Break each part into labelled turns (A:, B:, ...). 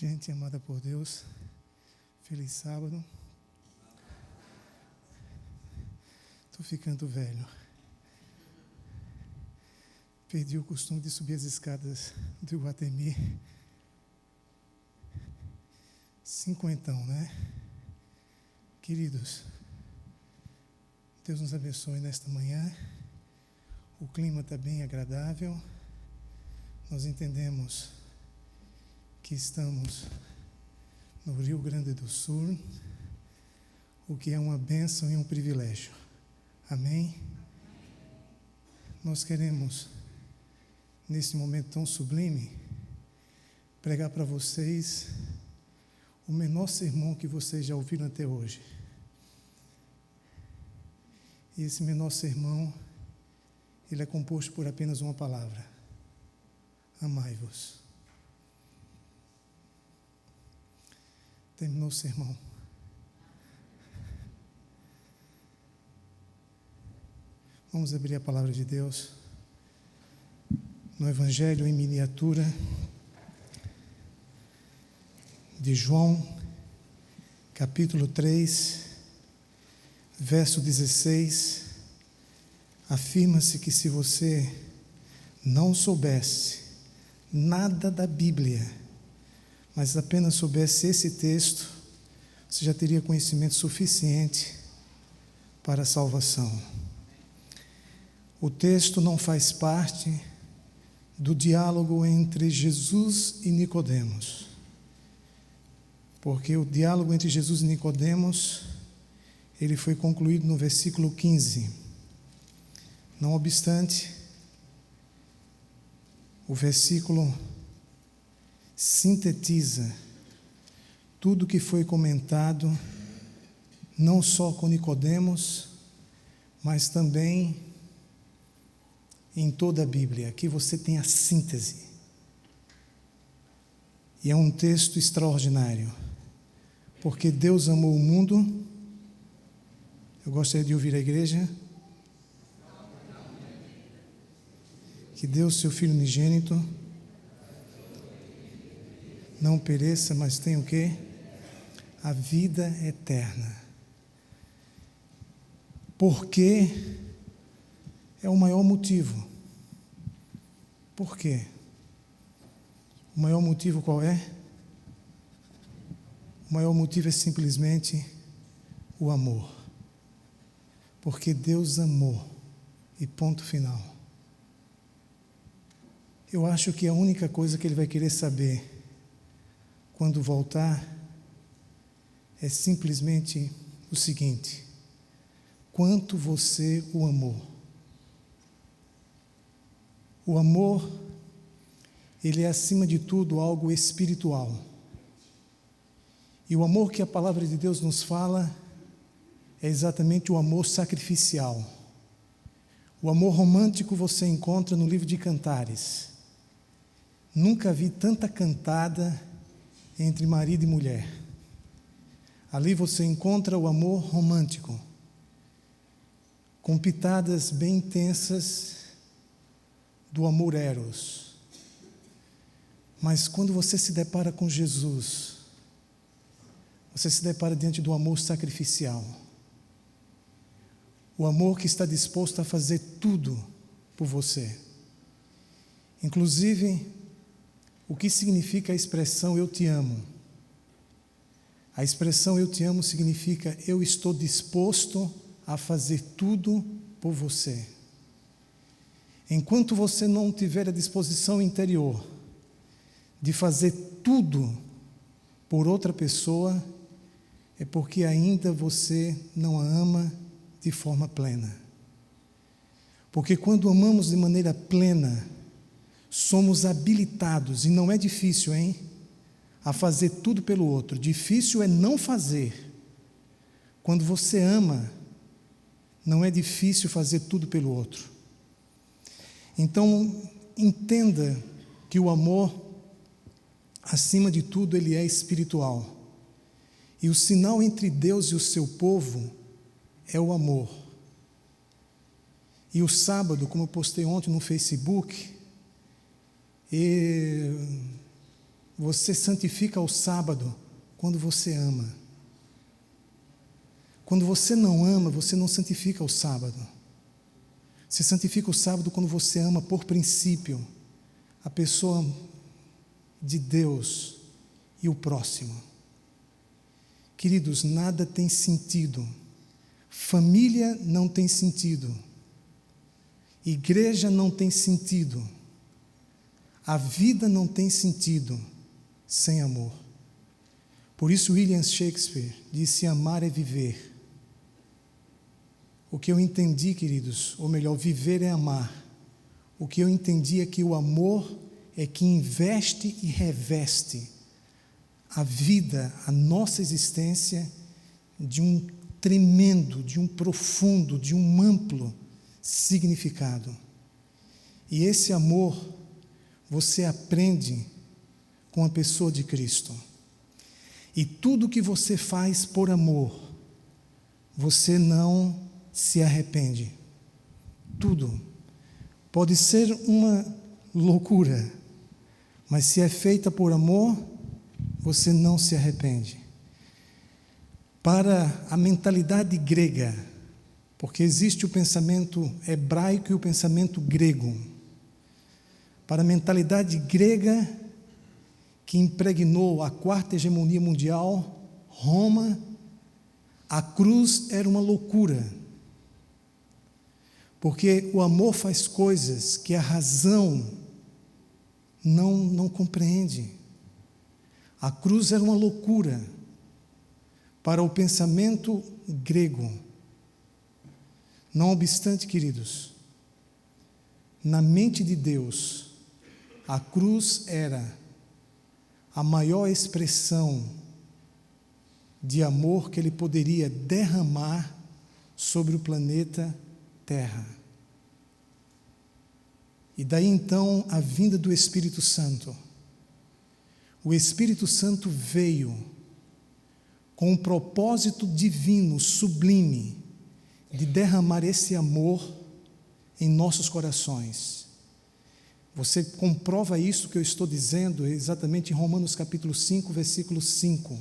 A: Gente amada por Deus, feliz sábado. Estou ficando velho. Perdi o costume de subir as escadas do Iguatemi. Cinquentão, né? Queridos, Deus nos abençoe nesta manhã. O clima está bem agradável. Nós entendemos que estamos no Rio Grande do Sul, o que é uma bênção e um privilégio. Amém? Nós queremos, nesse momento tão sublime, pregar para vocês o menor sermão que vocês já ouviram até hoje. E esse menor sermão, ele é composto por apenas uma palavra: amai-vos. Terminou o sermão. Vamos abrir a palavra de Deus no Evangelho em miniatura de João, capítulo 3, verso 16. Afirma-se que se você não soubesse nada da Bíblia, mas apenas soubesse esse texto, você já teria conhecimento suficiente para a salvação. O texto não faz parte do diálogo entre Jesus e Nicodemos, porque o diálogo entre Jesus e Nicodemos, ele foi concluído no versículo 15. Não obstante, o versículo sintetiza tudo que foi comentado, não só com Nicodemos, mas também em toda a Bíblia. Aqui você tem a síntese. E é um texto extraordinário, porque Deus amou o mundo. Eu gostaria de ouvir a igreja. Que deu seu Filho unigênito, não pereça, mas tenha o quê? A vida eterna. Porque é o maior motivo. Por quê? O maior motivo qual é? O maior motivo é simplesmente o amor. Porque Deus amou, e ponto final. Eu acho que a única coisa que Ele vai querer saber quando voltar é simplesmente o seguinte: quanto você o amou. O amor, ele é acima de tudo algo espiritual. E o amor que a palavra de Deus nos fala é exatamente o amor sacrificial. O amor romântico você encontra no livro de Cantares. Nunca vi tanta cantada entre marido e mulher. Ali você encontra o amor romântico, com pitadas bem intensas do amor eros. Mas quando você se depara com Jesus, você se depara diante do amor sacrificial. O amor que está disposto a fazer tudo por você. Inclusive, o que significa a expressão eu te amo? A expressão eu te amo significa eu estou disposto a fazer tudo por você. Enquanto você não tiver a disposição interior de fazer tudo por outra pessoa, é porque ainda você não a ama de forma plena. Porque quando amamos de maneira plena, somos habilitados, e não é difícil, a fazer tudo pelo outro. Difícil é não fazer. Quando você ama, não é difícil fazer tudo pelo outro. Então, entenda que o amor, acima de tudo, ele é espiritual. E o sinal entre Deus e o seu povo é o amor. E o sábado, como eu postei ontem no Facebook, você santifica o sábado quando você ama. Quando você não ama, você não santifica o sábado. Você santifica o sábado quando você ama por princípio a pessoa de Deus e o próximo. Queridos, nada tem sentido. Família não tem sentido. Igreja não tem sentido. A vida não tem sentido sem amor. Por isso William Shakespeare disse: amar é viver. O que eu entendi, queridos, ou melhor, viver é amar. O que eu entendi é que o amor é que investe e reveste a vida, a nossa existência, de um tremendo, de um profundo, de um amplo significado. E esse amor você aprende com a pessoa de Cristo. E tudo que você faz por amor, você não se arrepende. Tudo. Pode ser uma loucura, mas se é feita por amor, você não se arrepende. Para a mentalidade grega, porque existe o pensamento hebraico e o pensamento grego. Para a mentalidade grega, que impregnou a quarta hegemonia mundial, Roma, a cruz era uma loucura. Porque o amor faz coisas que a razão não compreende. A cruz era uma loucura para o pensamento grego. Não obstante, queridos, na mente de Deus, a cruz era a maior expressão de amor que Ele poderia derramar sobre o planeta Terra. E daí então a vinda do Espírito Santo. O Espírito Santo veio com um propósito divino, sublime, de derramar esse amor em nossos corações. Você comprova isso que eu estou dizendo exatamente em Romanos capítulo 5, versículo 5.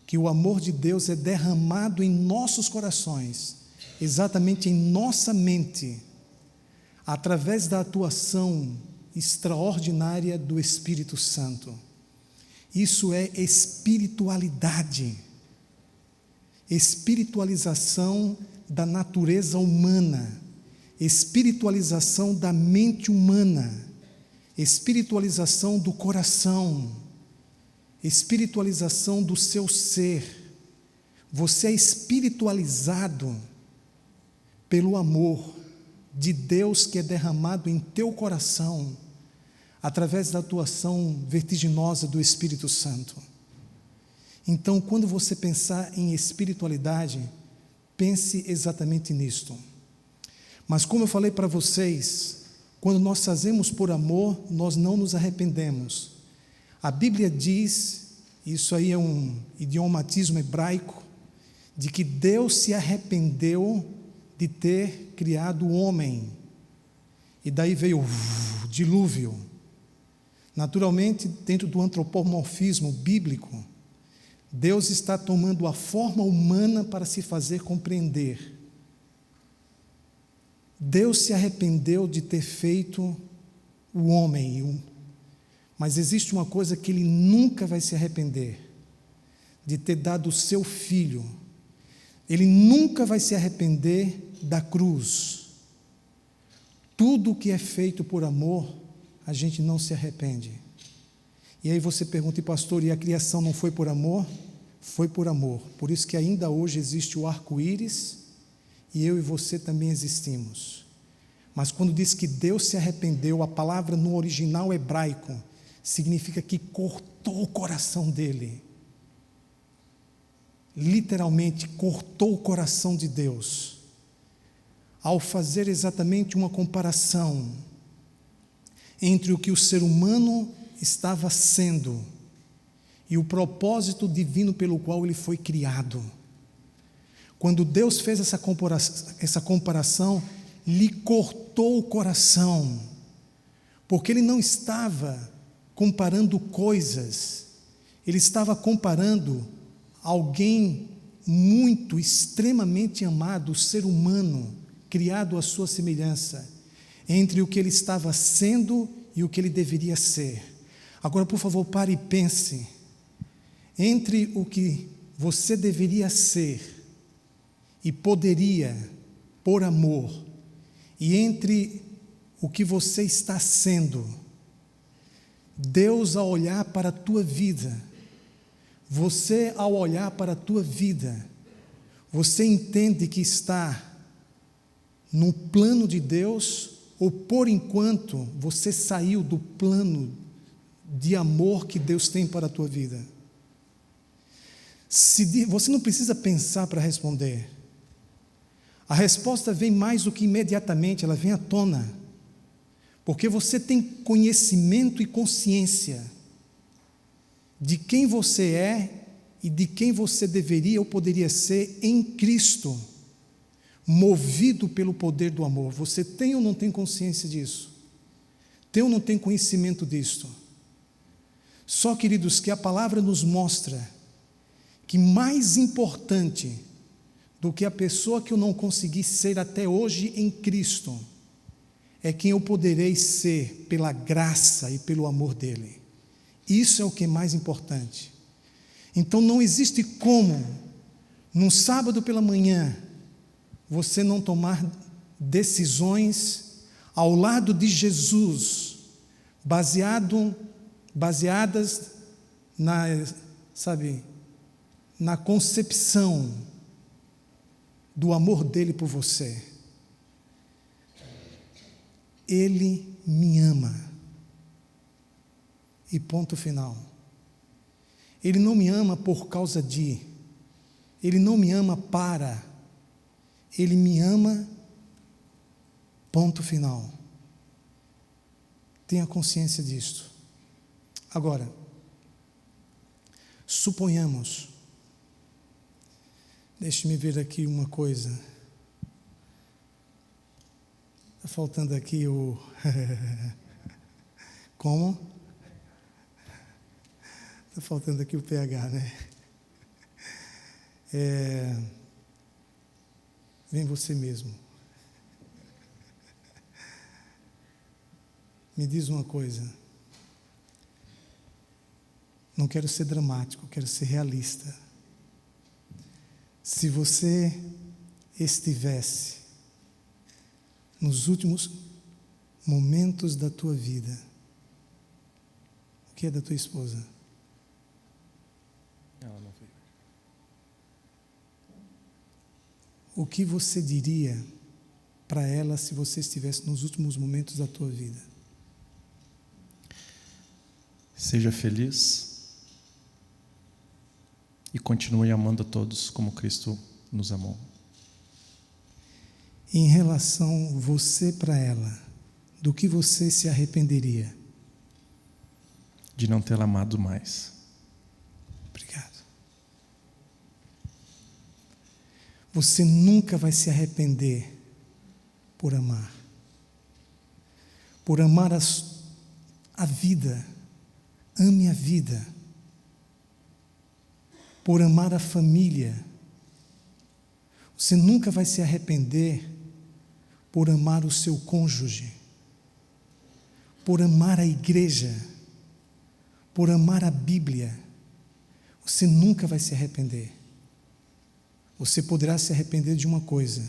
A: Que o amor de Deus é derramado em nossos corações, exatamente em nossa mente, através da atuação extraordinária do Espírito Santo. Isso é espiritualidade, espiritualização da natureza humana, espiritualização da mente humana, espiritualização do coração, espiritualização do seu ser. Você é espiritualizado pelo amor de Deus que é derramado em teu coração através da atuação vertiginosa do Espírito Santo. Então, quando você pensar em espiritualidade, pense exatamente nisto. Mas como eu falei para vocês, quando nós fazemos por amor, nós não nos arrependemos. A Bíblia diz, isso aí é um idiomatismo hebraico, de que Deus se arrependeu de ter criado o homem. E daí veio o dilúvio. Naturalmente, dentro do antropomorfismo bíblico, Deus está tomando a forma humana para se fazer compreender. Deus se arrependeu de ter feito o homem, mas existe uma coisa que Ele nunca vai se arrepender, de ter dado o seu Filho. Ele nunca vai se arrepender da cruz. Tudo que é feito por amor, a gente não se arrepende. E aí você pergunta: pastor, e a criação não foi por amor? Foi por amor. Por isso que ainda hoje existe o arco-íris, e eu e você também existimos. Mas quando diz que Deus se arrependeu, a palavra no original hebraico significa que cortou o coração dele. Literalmente cortou o coração de Deus, ao fazer exatamente uma comparação entre o que o ser humano estava sendo e o propósito divino pelo qual ele foi criado. Quando Deus fez essa comparação, lhe cortou o coração, porque ele não estava comparando coisas, ele estava comparando alguém muito, extremamente amado, o ser humano, criado à sua semelhança, entre o que ele estava sendo e o que ele deveria ser. Agora, por favor, pare e pense. Entre o que você deveria ser e poderia, por amor, e entre o que você está sendo, Deus, ao olhar para a tua vida, você, ao olhar para a tua vida, você entende que está no plano de Deus, ou por enquanto você saiu do plano de amor que Deus tem para a tua vida? Você não precisa pensar para responder. A resposta vem mais do que imediatamente, ela vem à tona. Porque você tem conhecimento e consciência de quem você é e de quem você deveria ou poderia ser em Cristo, movido pelo poder do amor. Você tem ou não tem consciência disso? Tem ou não tem conhecimento disto? Só, queridos, que a palavra nos mostra que mais importante do que a pessoa que eu não consegui ser até hoje em Cristo, é quem eu poderei ser pela graça e pelo amor dEle. Isso é o que é mais importante. Então não existe como, num sábado pela manhã, você não tomar decisões ao lado de Jesus, baseadas na concepção do amor dele por você. Ele me ama. E ponto final. Ele não me ama por causa de, ele não me ama para, ele me ama, ponto final. Tenha consciência disto. Agora, suponhamos, deixe-me ver aqui uma coisa. Está faltando aqui o... Como? Está faltando aqui o PH, né? Vem você mesmo. Me diz uma coisa. Não quero ser dramático, quero ser realista. Se você estivesse nos últimos momentos da tua vida, o que é da tua esposa?
B: Ela não veio.
A: O que você diria para ela se você estivesse nos últimos momentos da tua vida?
B: Seja feliz e continue amando a todos como Cristo nos amou.
A: Em relação você para ela, do que você se arrependeria?
B: De não tê-la amado mais.
A: Obrigado. Você nunca vai se arrepender por amar. Por amar a vida. Ame a vida. Por amar a família. Você nunca vai se arrepender por amar o seu cônjuge, por amar a igreja, por amar a Bíblia. Você nunca vai se arrepender. Você poderá se arrepender de uma coisa,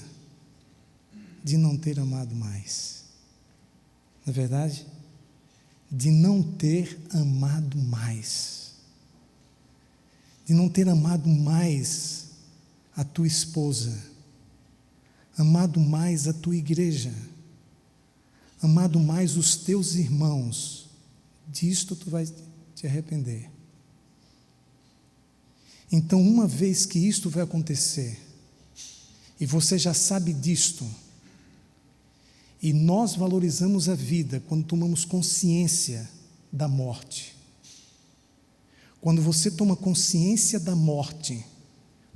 A: de não ter amado mais. Não é verdade? De não ter amado mais. De não ter amado mais a tua esposa, amado mais a tua igreja, amado mais os teus irmãos. Disto tu vais te arrepender. Então, uma vez que isto vai acontecer, e você já sabe disto, e nós valorizamos a vida quando tomamos consciência da morte. Quando você toma consciência da morte,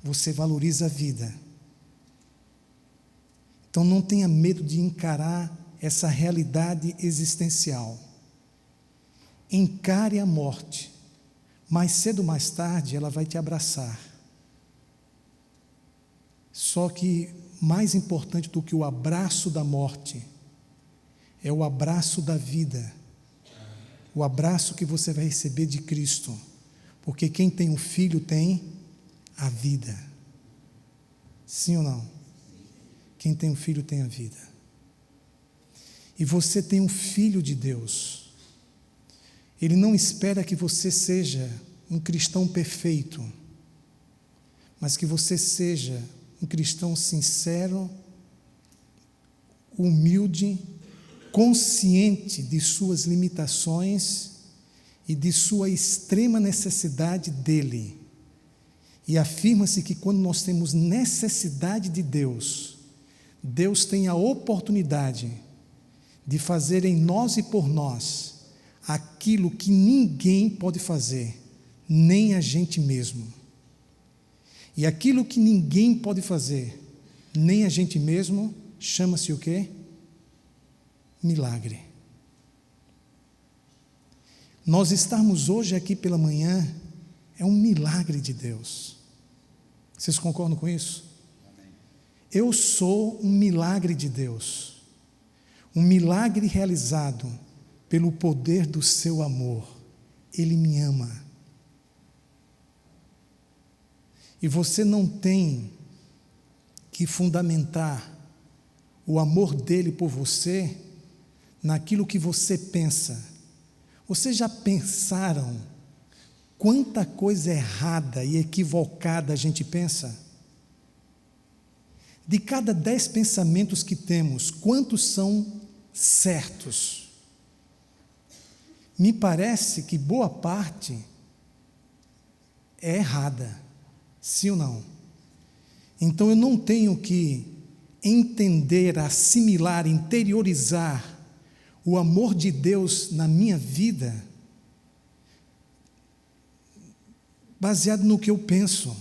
A: você valoriza a vida. Então não tenha medo de encarar essa realidade existencial. encare a morte. Mais cedo ou mais tarde ela vai te abraçar. Só que mais importante do que o abraço da morte é o abraço da vida. O abraço que você vai receber de Cristo. Porque quem tem um filho tem a vida. Sim ou não? Quem tem um filho tem a vida. E você tem um filho de Deus. Ele não espera que você seja um cristão perfeito, mas que você seja um cristão sincero, humilde, consciente de suas limitações e de sua extrema necessidade dele. E afirma-se que quando nós temos necessidade de Deus, Deus tem a oportunidade de fazer em nós e por nós aquilo que ninguém pode fazer, nem a gente mesmo. E aquilo que ninguém pode fazer, nem a gente mesmo, chama-se o quê? Milagre. Nós estarmos hoje aqui pela manhã é um milagre de Deus. Vocês concordam com isso? Eu sou um milagre de Deus. Um milagre realizado pelo poder do seu amor. Ele me ama. E você não tem que fundamentar o amor dele por você naquilo que você pensa. Vocês já pensaram quanta coisa errada e equivocada a gente pensa? De cada 10 pensamentos que temos, quantos são certos? Me parece que boa parte é errada, sim ou não? Então eu não tenho que entender, assimilar, interiorizar o amor de Deus na minha vida baseado no que eu penso.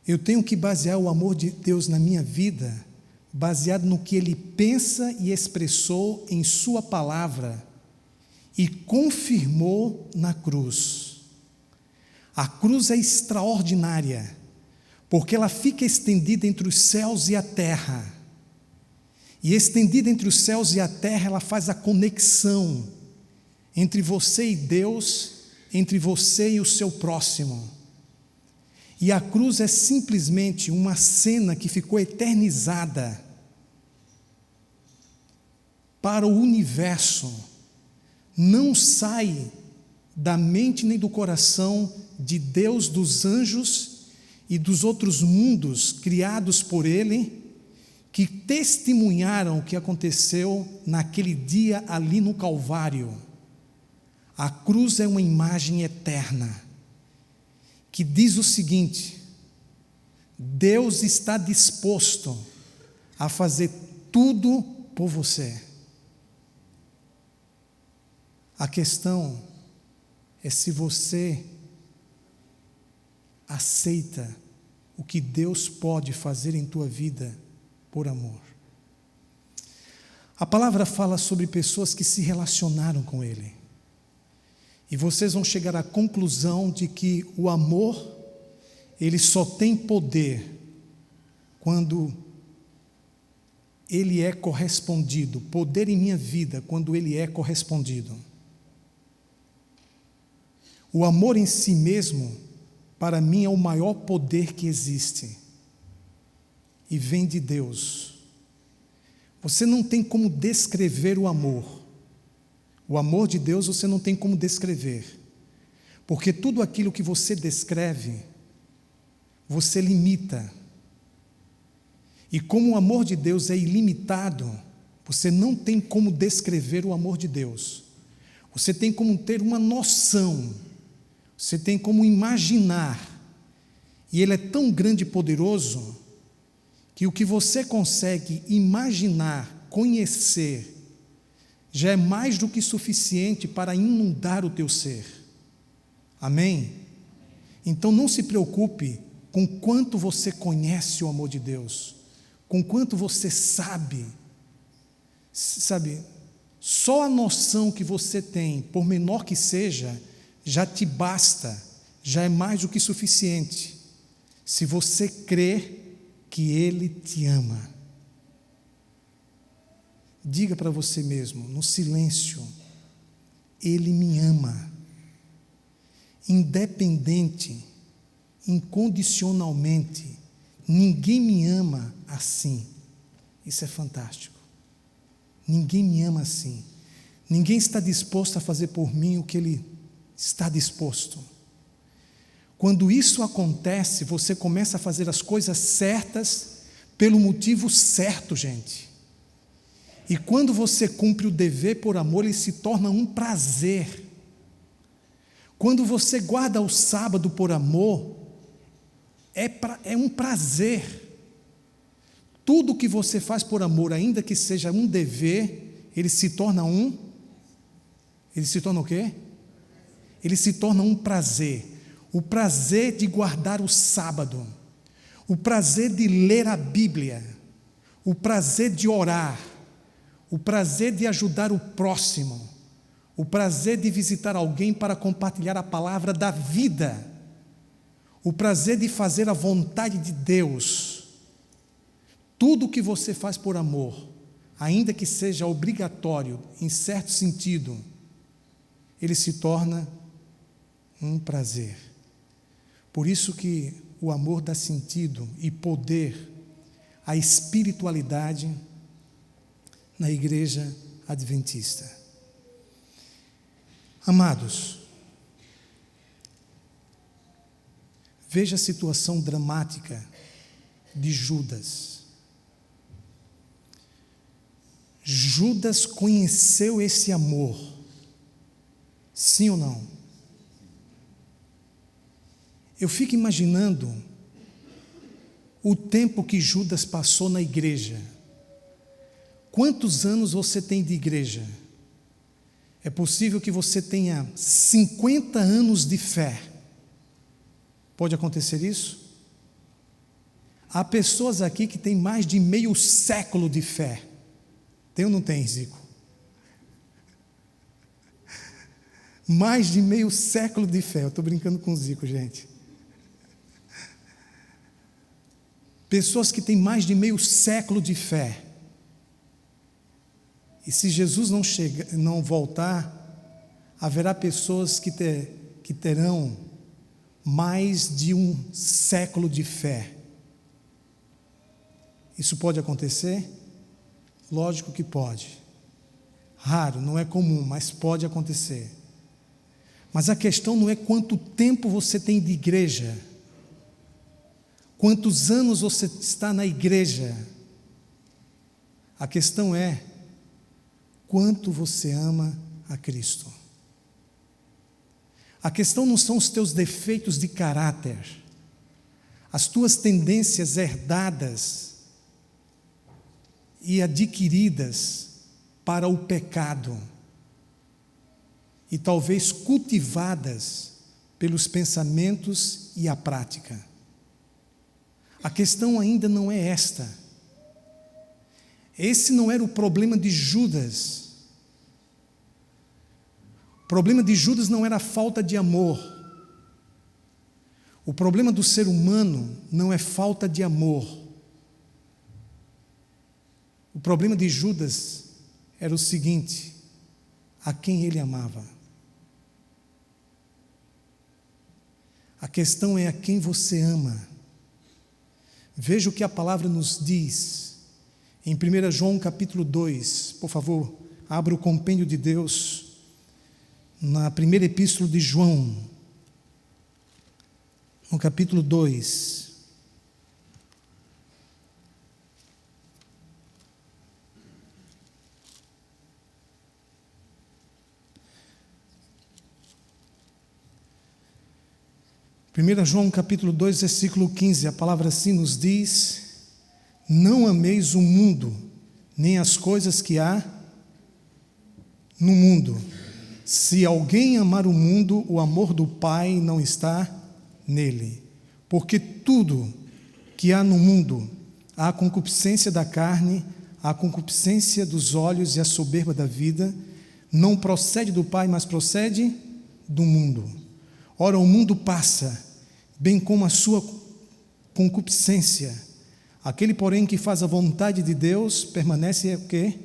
A: Eu tenho que basear o amor de Deus na minha vida baseado no que Ele pensa e expressou em Sua palavra e confirmou na cruz. A cruz é extraordinária, porque ela fica estendida entre os céus e a terra. E estendida entre os céus e a terra, ela faz a conexão entre você e Deus, entre você e o seu próximo. E a cruz é simplesmente uma cena que ficou eternizada para o universo. Não sai da mente nem do coração de Deus, dos anjos e dos outros mundos criados por Ele, que testemunharam o que aconteceu naquele dia ali no Calvário. A cruz é uma imagem eterna, que diz o seguinte: Deus está disposto a fazer tudo por você. A questão é se você aceita o que Deus pode fazer em tua vida por amor. A palavra fala sobre pessoas que se relacionaram com Ele. E vocês vão chegar à conclusão de que o amor, ele só tem poder quando ele é correspondido. Poder em minha vida quando ele é correspondido. O amor em si mesmo, para mim, é o maior poder que existe. E vem de Deus. Você não tem como descrever o amor. O amor de Deus você não tem como descrever. Porque tudo aquilo que você descreve, você limita. E como o amor de Deus é ilimitado, você não tem como descrever o amor de Deus. Você tem como ter uma noção. Você tem como imaginar. E Ele é tão grande e poderoso que o que você consegue imaginar, conhecer, já é mais do que suficiente para inundar o teu ser. Amém? Então não se preocupe com quanto você conhece o amor de Deus, com quanto você sabe. Só a noção que você tem, por menor que seja, já te basta, já é mais do que suficiente, se você crê que Ele te ama. Diga para você mesmo, no silêncio, Ele me ama, independente, incondicionalmente. Ninguém me ama assim. Isso é fantástico. Ninguém me ama assim. Ninguém está disposto a fazer por mim o que Ele está disposto. Quando isso acontece, você começa a fazer as coisas certas pelo motivo certo, gente. E quando você cumpre o dever por amor, ele se torna um prazer. Quando você guarda o sábado por amor, é um prazer. Tudo que você faz por amor, ainda que seja um dever, ele se torna o quê? Ele se torna um prazer. O prazer de guardar o sábado, o prazer de ler a Bíblia, o prazer de orar, o prazer de ajudar o próximo, o prazer de visitar alguém para compartilhar a palavra da vida, o prazer de fazer a vontade de Deus. Tudo que você faz por amor, ainda que seja obrigatório, em certo sentido, ele se torna um prazer. Por isso que o amor dá sentido e poder à espiritualidade na igreja adventista. Amados, veja a situação dramática de Judas. Judas conheceu esse amor, sim ou não? Eu fico imaginando o tempo que Judas passou na igreja. Quantos anos você tem de igreja? É possível que você tenha 50 anos de fé. Pode acontecer isso? Há pessoas aqui que têm mais de meio século de fé. Tem ou não tem, Zico? Mais de meio século de fé. Eu estou brincando com o Zico, gente. Pessoas que têm mais de meio século de fé. E se Jesus não voltar, haverá pessoas que terão mais de um século de fé. Isso pode acontecer? Lógico que pode. Raro, não é comum, mas pode acontecer. Mas a questão não é quanto tempo você tem de igreja, quantos anos você está na igreja. A questão é quanto você ama a Cristo. A questão não são os teus defeitos de caráter, as tuas tendências herdadas e adquiridas para o pecado e talvez cultivadas pelos pensamentos e a prática. A questão ainda não é esta. Esse não era o problema de Judas. O problema de Judas não era a falta de amor. O problema do ser humano não é falta de amor. O problema de Judas era o seguinte: a quem ele amava. A questão é a quem você ama. Veja o que a palavra nos diz em 1 João capítulo 2, por favor, abra o compêndio de Deus, na primeira epístola de João, no capítulo 2. Primeira João capítulo 2, versículo 15, a palavra assim nos diz: não ameis o mundo, nem as coisas que há no mundo. Se alguém amar o mundo, o amor do Pai não está nele. Porque tudo que há no mundo, a concupiscência da carne, a concupiscência dos olhos e a soberba da vida não procede do Pai, mas procede do mundo. Ora, o mundo passa, bem como a sua concupiscência. Aquele, porém, que faz a vontade de Deus, permanece o quê?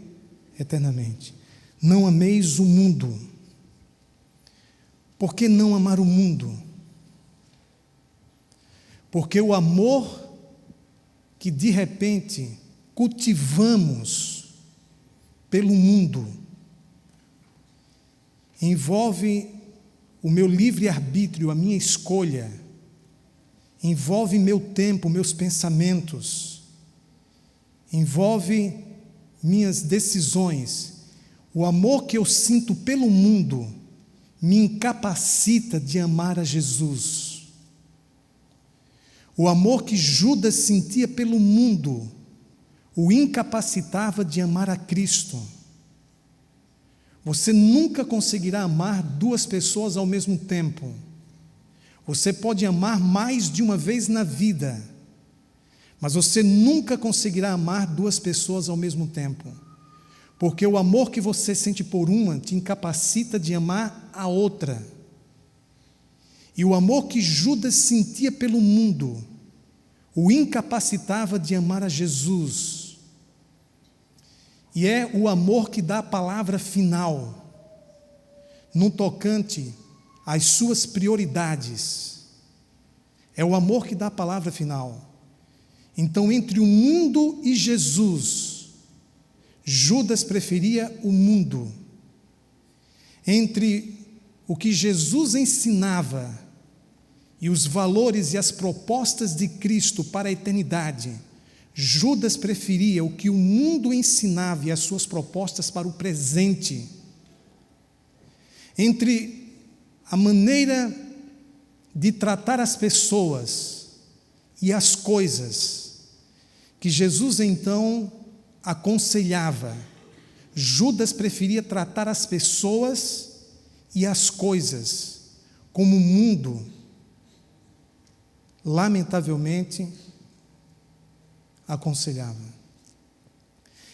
A: Eternamente. Não ameis o mundo. Por que não amar o mundo? Porque o amor que de repente cultivamos pelo mundo envolve o meu livre-arbítrio, a minha escolha, envolve meu tempo, meus pensamentos, envolve minhas decisões. O amor que eu sinto pelo mundo me incapacita de amar a Jesus. O amor que Judas sentia pelo mundo o incapacitava de amar a Cristo. Você nunca conseguirá amar duas pessoas ao mesmo tempo. Você pode amar mais de uma vez na vida, mas você nunca conseguirá amar duas pessoas ao mesmo tempo, porque o amor que você sente por uma te incapacita de amar a outra. E o amor que Judas sentia pelo mundo o incapacitava de amar a Jesus. E é o amor que dá a palavra final no tocante às suas prioridades. É o amor que dá a palavra final. Então, entre o mundo e Jesus, Judas preferia o mundo. Entre o que Jesus ensinava e os valores e as propostas de Cristo para a eternidade, Judas preferia o que o mundo ensinava e as suas propostas para o presente. Entre a maneira de tratar as pessoas e as coisas que Jesus então aconselhava, Judas preferia tratar as pessoas e as coisas como o mundo, lamentavelmente, aconselhava.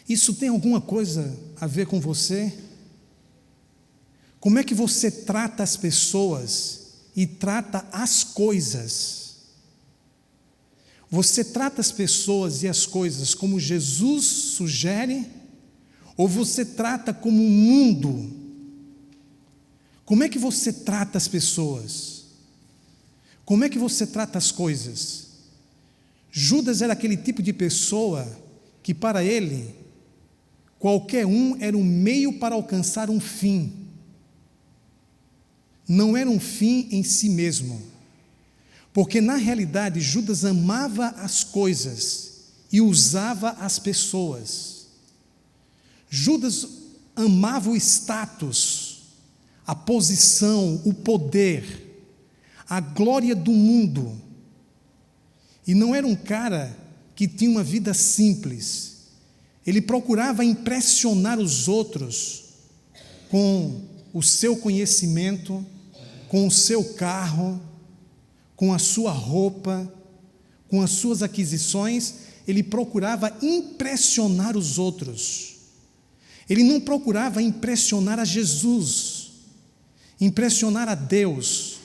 A: Isso tem alguma coisa a ver com você? Como é que você trata as pessoas e trata as coisas? Você trata as pessoas e as coisas como Jesus sugere? Ou você trata como o mundo? Como é que você trata as pessoas? Como é que você trata as coisas? Judas era aquele tipo de pessoa que, para ele, qualquer um era um meio para alcançar um fim. Não era um fim em si mesmo. Porque, na realidade, Judas amava as coisas e usava as pessoas. Judas amava o status, a posição, o poder, a glória do mundo. E não era um cara que tinha uma vida simples. Ele procurava impressionar os outros com o seu conhecimento, com o seu carro, com a sua roupa, com as suas aquisições. Ele procurava impressionar os outros. Ele não procurava impressionar a Jesus, impressionar a Deus.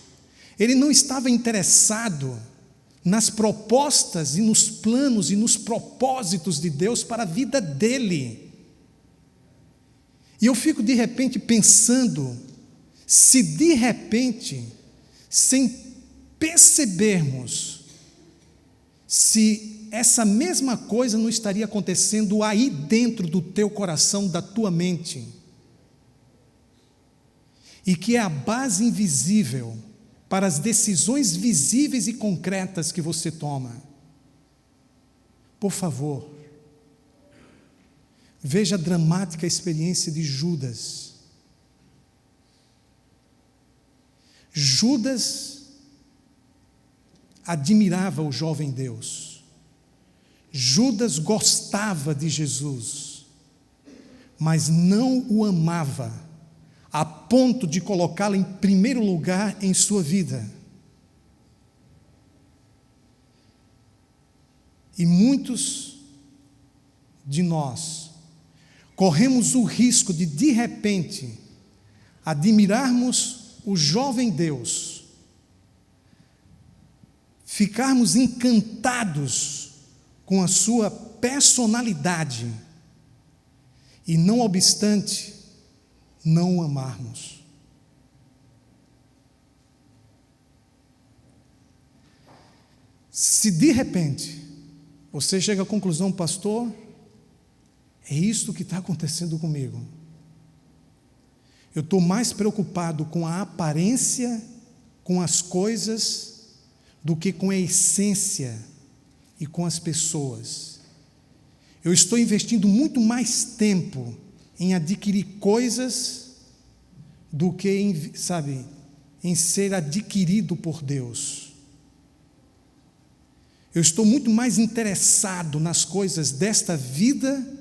A: Ele não estava interessado nas propostas e nos planos e nos propósitos de Deus para a vida dele. E eu fico de repente pensando, se de repente, sem percebermos, se essa mesma coisa não estaria acontecendo aí dentro do teu coração, da tua mente, e que é a base invisível para as decisões visíveis e concretas que você toma. Por favor, veja a dramática experiência de Judas. Judas admirava o jovem Deus. Judas gostava de Jesus, mas não o amava a ponto de colocá-lo em primeiro lugar em sua vida. E muitos de nós corremos o risco de repente, admirarmos o jovem Deus, ficarmos encantados com a sua personalidade e, não obstante, não o amarmos. Se de repente você chega à conclusão, pastor, é isso que está acontecendo comigo. Eu estou mais preocupado com a aparência, com as coisas, do que com a essência e com as pessoas. Eu estou investindo muito mais tempo em adquirir coisas do que em ser adquirido por Deus. Eu estou muito mais interessado nas coisas desta vida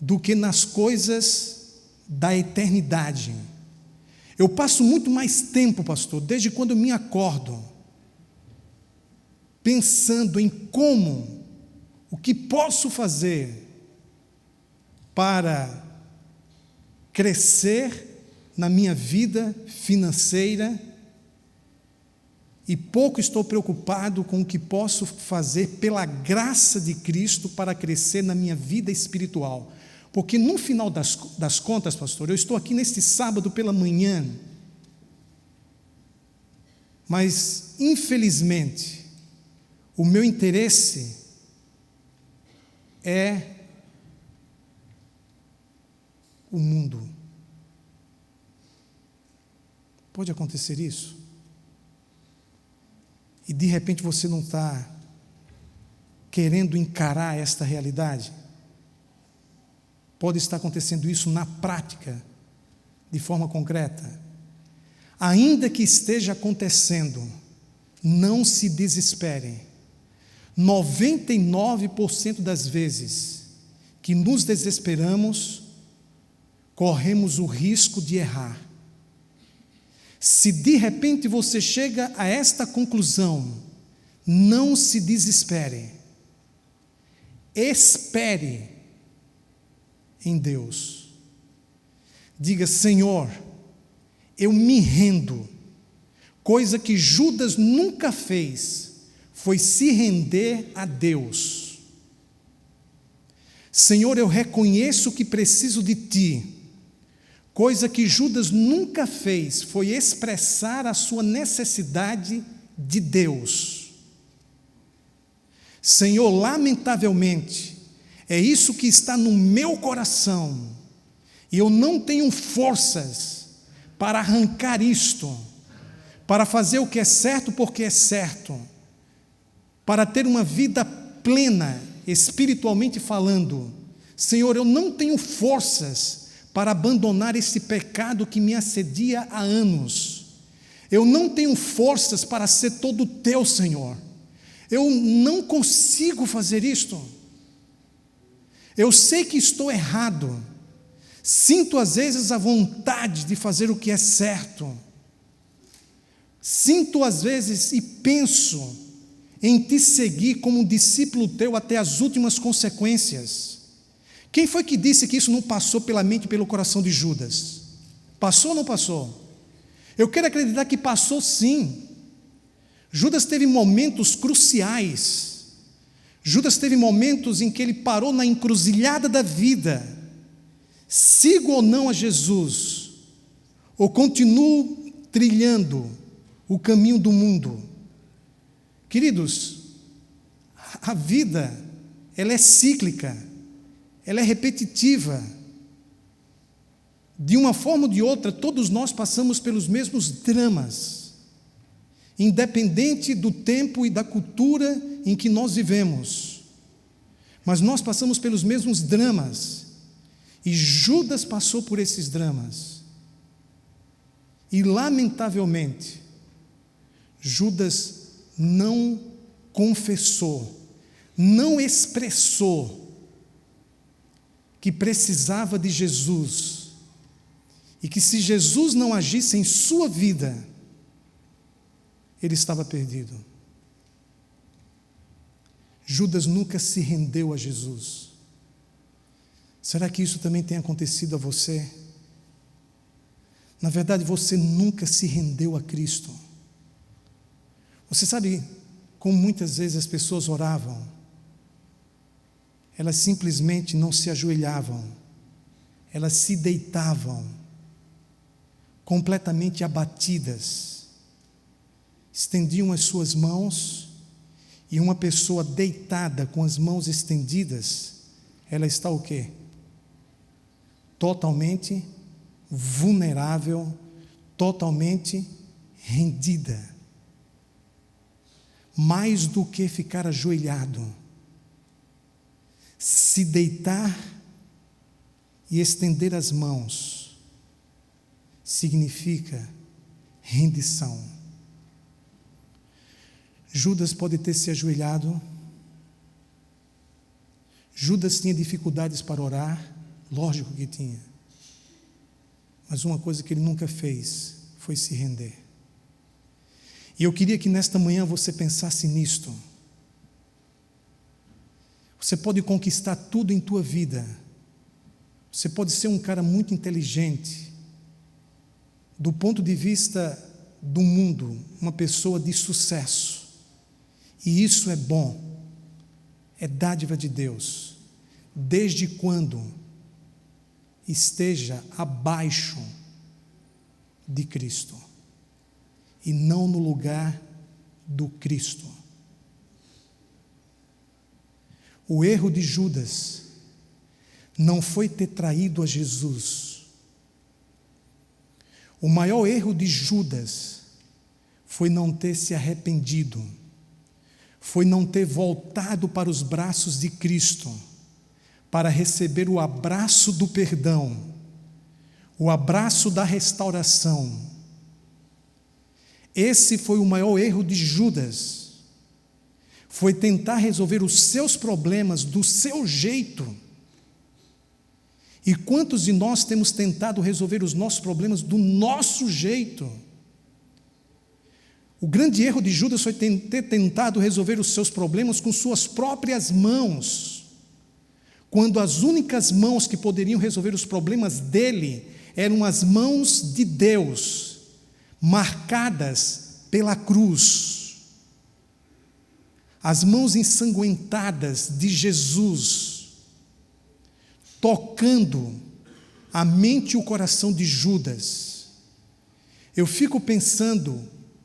A: do que nas coisas da eternidade. Eu passo muito mais tempo, pastor, desde quando eu me acordo, pensando em o que posso fazer para crescer na minha vida financeira, e pouco estou preocupado com o que posso fazer pela graça de Cristo para crescer na minha vida espiritual. Porque no final das contas, pastor, eu estou aqui neste sábado pela manhã, mas infelizmente o meu interesse é o mundo. Pode acontecer isso? E de repente você não está querendo encarar esta realidade? Pode estar acontecendo isso na prática, de forma concreta. Ainda que esteja acontecendo, não se desespere. 99% das vezes que nos desesperamos, corremos o risco de errar. Se de repente você chega a esta conclusão, não se desespere. Espere em Deus. Diga: Senhor, eu me rendo. Coisa que Judas nunca fez foi se render a Deus. Senhor, eu reconheço que preciso de Ti. Coisa que Judas nunca fez foi expressar a sua necessidade de Deus. Senhor, lamentavelmente, é isso que está no meu coração, e eu não tenho forças para arrancar isto, para fazer o que é certo porque é certo, para ter uma vida plena, espiritualmente falando. Senhor, eu não tenho forças para abandonar esse pecado que me assedia há anos. Eu não tenho forças para ser todo Teu, Senhor. Eu não consigo fazer isto. Eu sei que estou errado. Sinto às vezes a vontade de fazer o que é certo. Sinto às vezes e penso em Te seguir como um discípulo Teu até as últimas consequências. Quem foi que disse que isso não passou pela mente e pelo coração de Judas? Passou ou não passou? Eu quero acreditar que passou sim. Judas teve momentos cruciais. Judas teve momentos em que ele parou na encruzilhada da vida. Sigo ou não a Jesus? Ou continuo trilhando o caminho do mundo? Queridos, a vida, ela é cíclica. Ela é repetitiva. De uma forma ou de outra, todos nós passamos pelos mesmos dramas, independente do tempo e da cultura em que nós vivemos. Mas nós passamos pelos mesmos dramas, e Judas passou por esses dramas. E, lamentavelmente, Judas não confessou, não expressou que precisava de Jesus, e que se Jesus não agisse em sua vida, ele estava perdido. Judas nunca se rendeu a Jesus. Será que isso também tem acontecido a você? Na verdade, você nunca se rendeu a Cristo. Você sabe como muitas vezes as pessoas oravam? Elas simplesmente não se ajoelhavam, elas se deitavam, completamente abatidas, estendiam as suas mãos, e uma pessoa deitada com as mãos estendidas, ela está o quê? Totalmente vulnerável, totalmente rendida. Mais do que ficar ajoelhado, se deitar e estender as mãos significa rendição. Judas pode ter se ajoelhado. Judas tinha dificuldades para orar, lógico que tinha. Mas uma coisa que ele nunca fez foi se render. E eu queria que nesta manhã você pensasse nisto. Você pode conquistar tudo em tua vida. Você pode ser um cara muito inteligente. Do ponto de vista do mundo, uma pessoa de sucesso. E isso é bom. É dádiva de Deus. Desde quando esteja abaixo de Cristo e não no lugar do Cristo. O erro de Judas não foi ter traído a Jesus. O maior erro de Judas foi não ter se arrependido, foi não ter voltado para os braços de Cristo, para receber o abraço do perdão, o abraço da restauração. Esse foi o maior erro de Judas. Foi tentar resolver os seus problemas do seu jeito. E quantos de nós temos tentado resolver os nossos problemas do nosso jeito? O grande erro de Judas foi ter tentado resolver os seus problemas com suas próprias mãos, quando as únicas mãos que poderiam resolver os problemas dele eram as mãos de Deus, marcadas pela cruz. As mãos ensanguentadas de Jesus, tocando a mente e o coração de Judas. Eu fico pensando,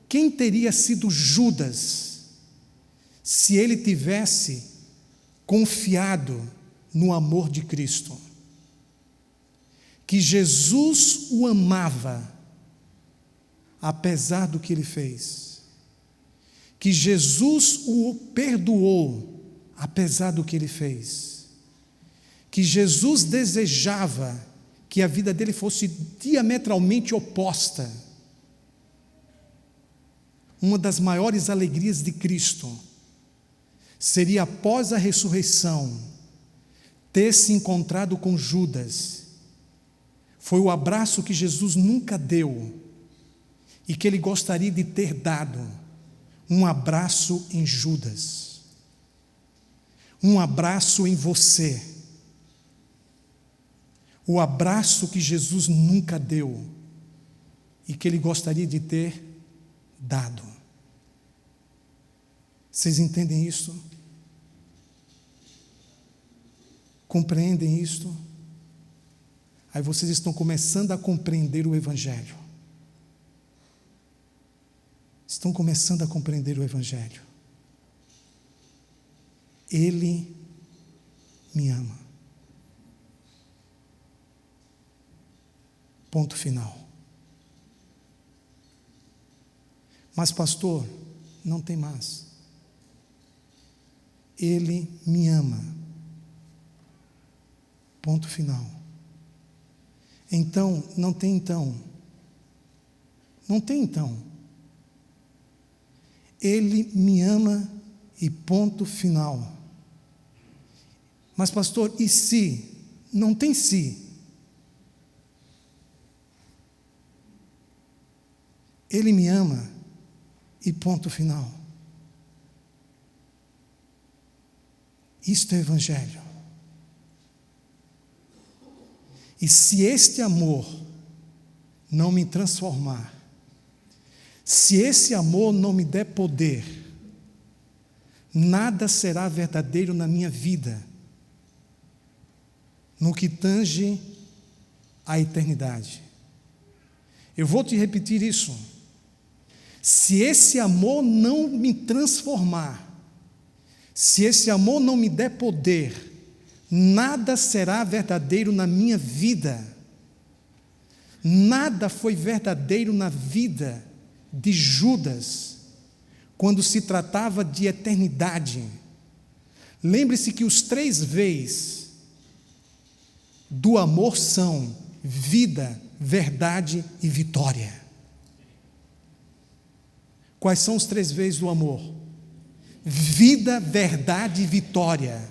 A: quem teria sido Judas se ele tivesse confiado no amor de Cristo? Que Jesus o amava, apesar do que ele fez. Que Jesus o perdoou, apesar do que ele fez. Que Jesus desejava que a vida dele fosse diametralmente oposta. Uma das maiores alegrias de Cristo seria, após a ressurreição, ter se encontrado com Judas. Foi o abraço que Jesus nunca deu e que ele gostaria de ter dado. Um abraço em Judas. Um abraço em você. O abraço que Jesus nunca deu e que ele gostaria de ter dado. Vocês entendem isso? Compreendem isto? Aí vocês estão começando a compreender o Evangelho. Estão começando a compreender o Evangelho. Ele me ama. Ponto final. Mas, pastor, não tem mais. Ele me ama. Ponto final. Então, não tem então. Não tem então. Ele me ama e ponto final. Mas, pastor, e se? Não tem se. Ele me ama e ponto final. Isto é Evangelho. E se este amor não me transformar, se esse amor não me der poder, nada será verdadeiro na minha vida, no que tange à eternidade. Eu vou te repetir isso. Se esse amor não me transformar, se esse amor não me der poder, nada será verdadeiro na minha vida. Nada foi verdadeiro na vida de Judas, quando se tratava de eternidade. Lembre-se que os 3 V's do amor são vida, verdade e vitória. Quais são os 3 V's do amor? Vida, verdade e vitória.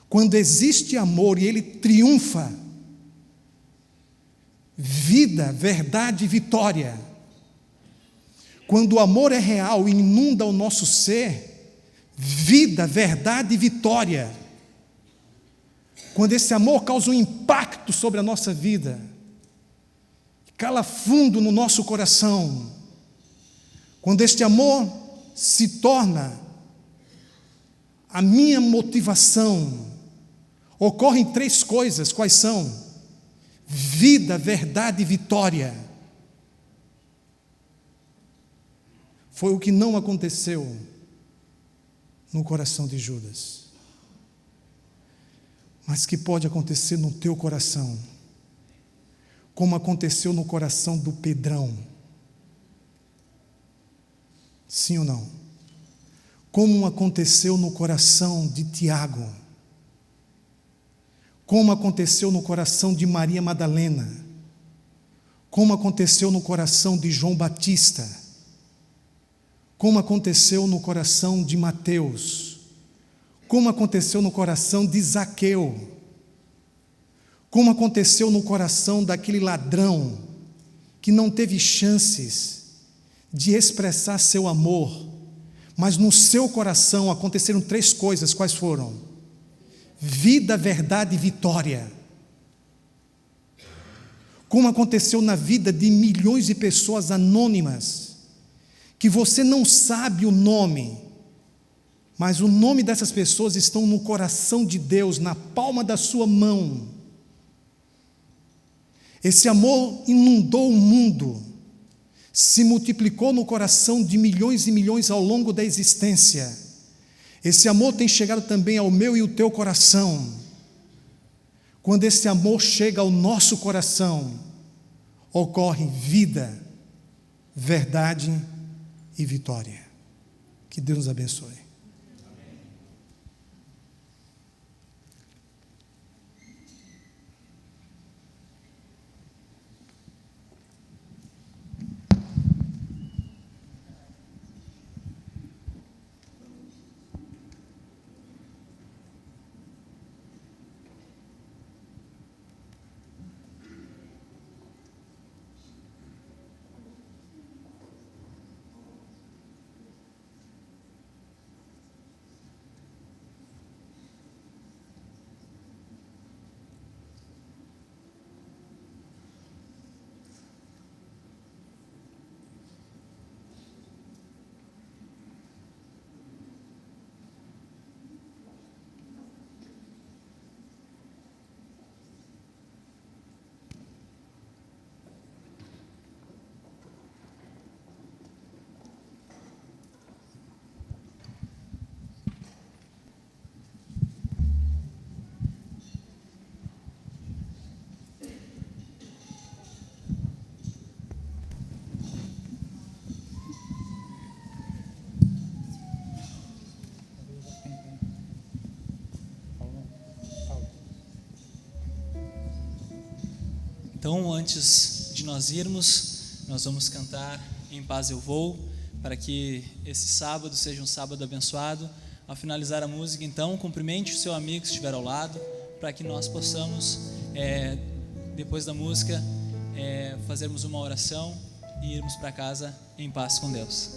A: Quando existe amor e ele triunfa, vida, verdade e vitória. Quando o amor é real e inunda o nosso ser, vida, verdade e vitória. Quando esse amor causa um impacto sobre a nossa vida, cala fundo no nosso coração, quando este amor se torna a minha motivação, ocorrem 3 coisas. Quais são? Vida, verdade e vitória. Foi o que não aconteceu no coração de Judas, mas que pode acontecer no teu coração, como aconteceu no coração do Pedrão. Sim ou não? Como aconteceu no coração de Tiago, como aconteceu no coração de Maria Madalena, como aconteceu no coração de João Batista, como aconteceu no coração de Mateus, como aconteceu no coração de Zaqueu, como aconteceu no coração daquele ladrão que não teve chances de expressar seu amor, mas no seu coração aconteceram 3 coisas. Quais foram? Vida, verdade e vitória. Como aconteceu na vida de milhões de pessoas anônimas, que você não sabe o nome, mas o nome dessas pessoas estão no coração de Deus, na palma da sua mão. Esse amor inundou o mundo, se multiplicou no coração de milhões e milhões ao longo da existência. Esse amor tem chegado também ao meu e o teu coração. Quando esse amor chega ao nosso coração, ocorre vida, verdade e vitória. Que Deus nos abençoe.
C: Então, antes de nós irmos, nós vamos cantar Em Paz Eu Vou, para que esse sábado seja um sábado abençoado. Ao finalizar a música, então, cumprimente o seu amigo que estiver ao lado, para que nós possamos, depois da música, fazermos uma oração e irmos para casa em paz com Deus.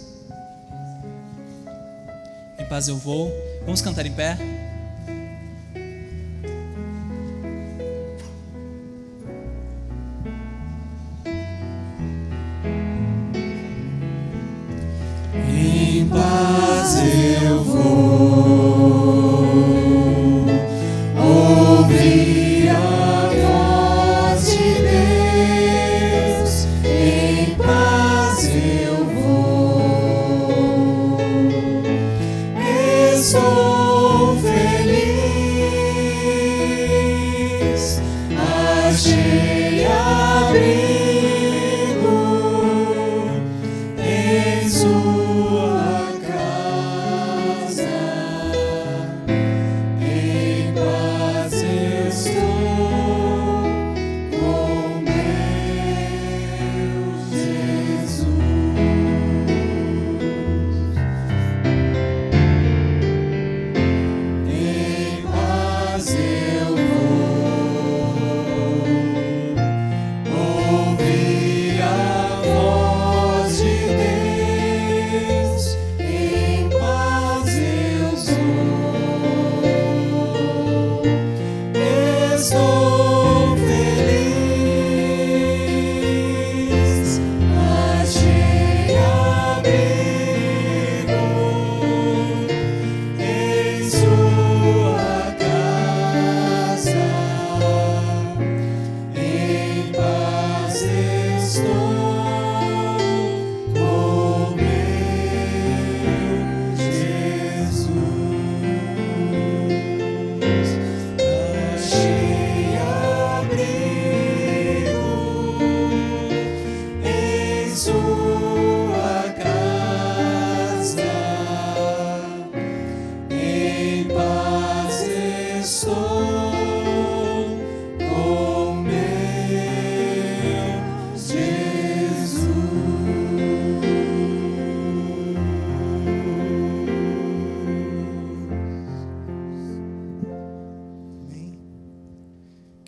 C: Em paz eu vou. Vamos cantar em pé?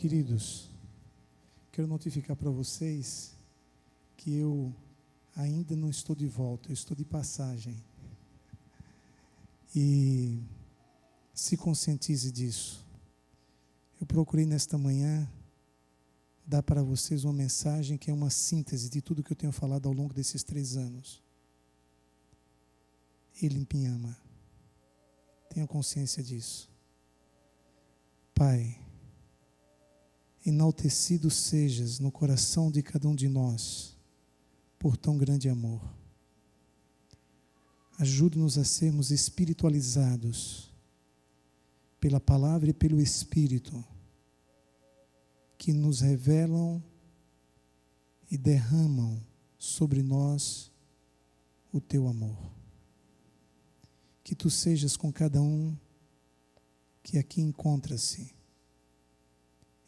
A: Queridos, quero notificar para vocês que eu ainda não estou de volta, eu estou de passagem. E se conscientize disso. Eu procurei nesta manhã dar para vocês uma mensagem que é uma síntese de tudo que eu tenho falado ao longo desses 3 anos. Ele em Pinhama. Tenha consciência disso. Pai, enaltecido sejas no coração de cada um de nós por tão grande amor. Ajude-nos a sermos espiritualizados pela palavra e pelo Espírito, que nos revelam e derramam sobre nós o teu amor. Que tu sejas com cada um que aqui encontra-se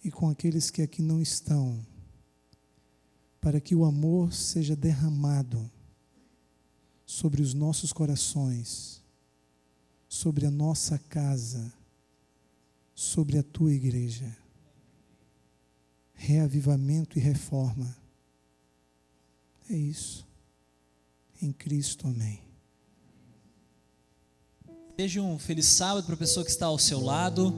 A: e com aqueles que aqui não estão, para que o amor seja derramado sobre os nossos corações, sobre a nossa casa, sobre a tua igreja. Reavivamento e reforma. É isso. Em Cristo, amém.
C: Seja um feliz sábado para a pessoa que está ao seu lado.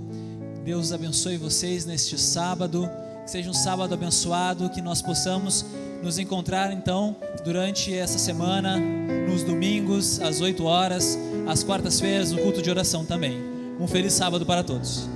C: Deus abençoe vocês neste sábado. Que seja um sábado abençoado, que nós possamos nos encontrar então durante essa semana, nos domingos, às 8 horas, às quartas-feiras, no culto de oração também. Um feliz sábado para todos.